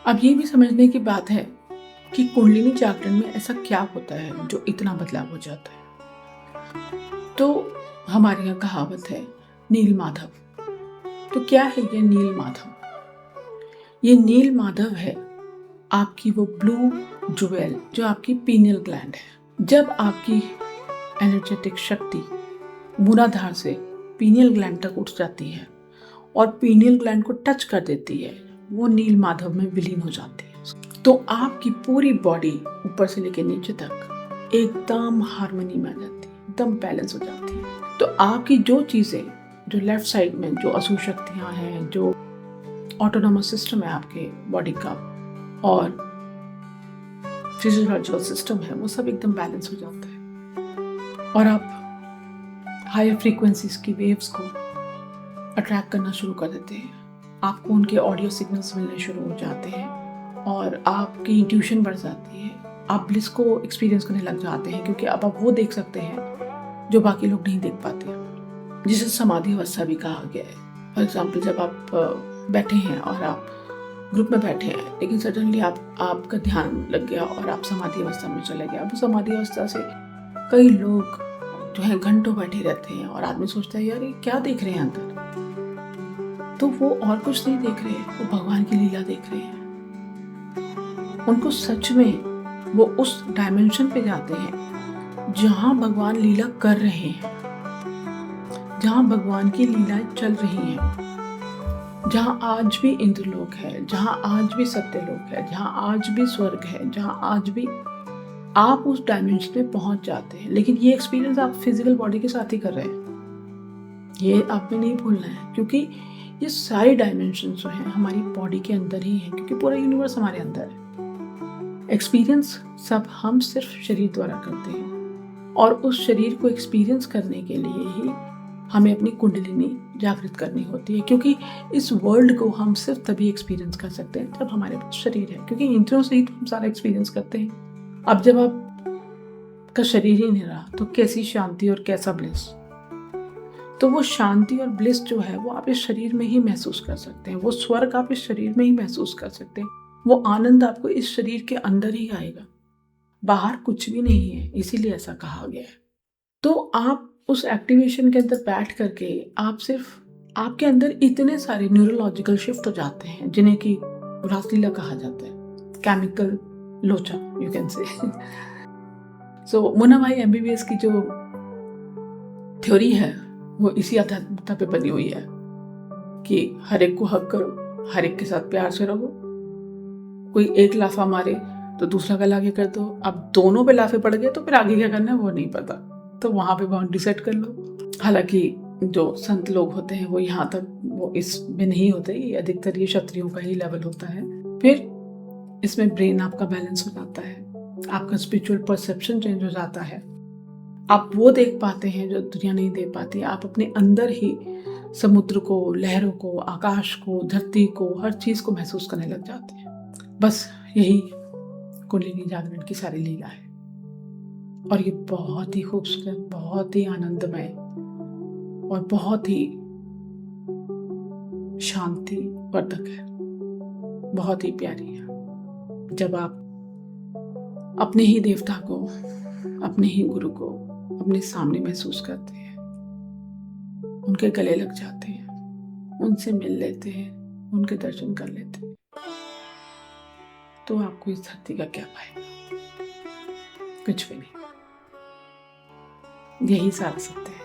अब ये भी समझने की बात है कि कुंडलिनी जागरण में ऐसा क्या होता है जो इतना बदलाव हो जाता है। तो हमारे यहाँ कहावत है नील माधव। तो क्या है ये नील माधव? ये नील माधव है आपकी वो ब्लू ज्वेल जो आपकी पीनियल ग्लैंड है। जब आपकी एनर्जेटिक शक्ति मूलाधार से पीनियल ग्लैंड तक उठ जाती है और पीनियल ग्लैंड को टच कर देती है, वो नील माधव में विलीन हो जाती है। तो आपकी पूरी बॉडी ऊपर से लेकर नीचे तक एकदम हार्मनी में आ जाती है, एकदम बैलेंस हो जाती है। तो आपकी जो चीज़ें, जो लेफ्ट साइड में जो अशुभ शक्तियाँ हैं, जो ऑटोनॉमस सिस्टम है आपके बॉडी का और फिजियोलॉजिकल सिस्टम है, वो सब एकदम बैलेंस हो जाता है और आप हायर फ्रीक्वेंसीज की वेव्स को अट्रैक्ट करना शुरू कर देते हैं। आपको उनके ऑडियो सिग्नल्स मिलने शुरू हो जाते हैं और आपकी इंट्यूशन बढ़ जाती है। आप ब्लिस को एक्सपीरियंस करने लग जाते हैं क्योंकि अब आप वो देख सकते हैं जो बाकी लोग नहीं देख पाते, जिसे समाधि अवस्था भी कहा गया है। फॉर एग्जाम्पल, जब आप बैठे हैं और आप ग्रुप में बैठे हैं लेकिन सडनली आपका ध्यान लग गया और आप समाधि अवस्था में चले गए। अब समाधि अवस्था से कई लोग जो है घंटों बैठे रहते हैं और आदमी सोचता है यार ये क्या देख रहे हैं अंदर। तो वो और कुछ नहीं देख रहे हैं, वो भगवान की लीला देख रहे हैं। उनको सच में वो उस डायमेंशन पे जाते हैं जहां भगवान लीला कर रहे हैं, जहां भगवान की लीलाएं चल रही हैं, जहां आज भी इंद्रलोक है, जहां आज भी सत्यलोक है, जहां आज भी स्वर्ग है, जहां आज भी आप उस डायमेंशन में पहुंच जाते हैं। लेकिन ये एक्सपीरियंस आप फिजिकल बॉडी के साथ ही कर रहे हैं, ये आपने नहीं भूलना है, क्योंकि ये सारी डायमेंशन जो हैं हमारी बॉडी के अंदर ही हैं, क्योंकि पूरा यूनिवर्स हमारे अंदर है। एक्सपीरियंस सब हम सिर्फ शरीर द्वारा करते हैं और उस शरीर को एक्सपीरियंस करने के लिए ही हमें अपनी कुंडलिनी जागृत करनी होती है, क्योंकि इस वर्ल्ड को हम सिर्फ तभी एक्सपीरियंस कर सकते हैं जब हमारे पास शरीर है, क्योंकि इंद्रियों से ही तो हम सारा एक्सपीरियंस करते हैं। अब जब आप का शरीर ही नहीं रहा तो कैसी शांति और कैसा ब्लिस। तो वो शांति और ब्लिस जो है वो आप इस शरीर में ही महसूस कर सकते हैं, वो स्वर्ग आप इस शरीर में ही महसूस कर सकते हैं, वो आनंद आपको इस शरीर के अंदर ही आएगा, बाहर कुछ भी नहीं है, इसीलिए ऐसा कहा गया है। तो आप उस एक्टिवेशन के अंदर बैठ करके आप सिर्फ आपके अंदर इतने सारे न्यूरोलॉजिकल शिफ्ट हो जाते हैं जिन्हें कि रासलीला कहा जाता है, केमिकल लोचा यू कैन से। सो मुन्ना भाई एमबीबीएस की जो थ्योरी है वो इसी आध्यात्मिकता पे बनी हुई है कि हर एक को हक करो, हर एक के साथ प्यार से रहो, कोई एक लाफा मारे तो दूसरा गला आगे कर दो। अब दोनों पे लाफे पड़ गए तो फिर आगे क्या करना है वो नहीं पता, तो वहां पे बाउंड्री सेट कर लो। हालांकि जो संत लोग होते हैं वो यहाँ तक वो इसमें नहीं होते, ये अधिकतर ये क्षत्रियों का ही लेवल होता है। फिर इसमें ब्रेन आपका बैलेंस हो जाता है, आपका स्पिरिचुअल परसेप्शन चेंज हो जाता है, आप वो देख पाते हैं जो दुनिया नहीं देख पाती। आप अपने अंदर ही समुद्र को, लहरों को, आकाश को, धरती को, हर चीज को महसूस करने लग जाते हैं। बस यही कुंडलिनी जागरण की सारी लीला है और ये बहुत ही खूबसूरत, बहुत ही आनंदमय और बहुत ही शांति वर्धक है, बहुत ही प्यारी है। जब आप अपने ही देवता को, अपने ही गुरु को अपने सामने महसूस करते हैं, उनके गले लग जाते हैं, उनसे मिल लेते हैं, उनके दर्शन कर लेते हैं, तो आपको इस धरती का क्या पाएगा? कुछ भी नहीं। यही सारा सत्य है।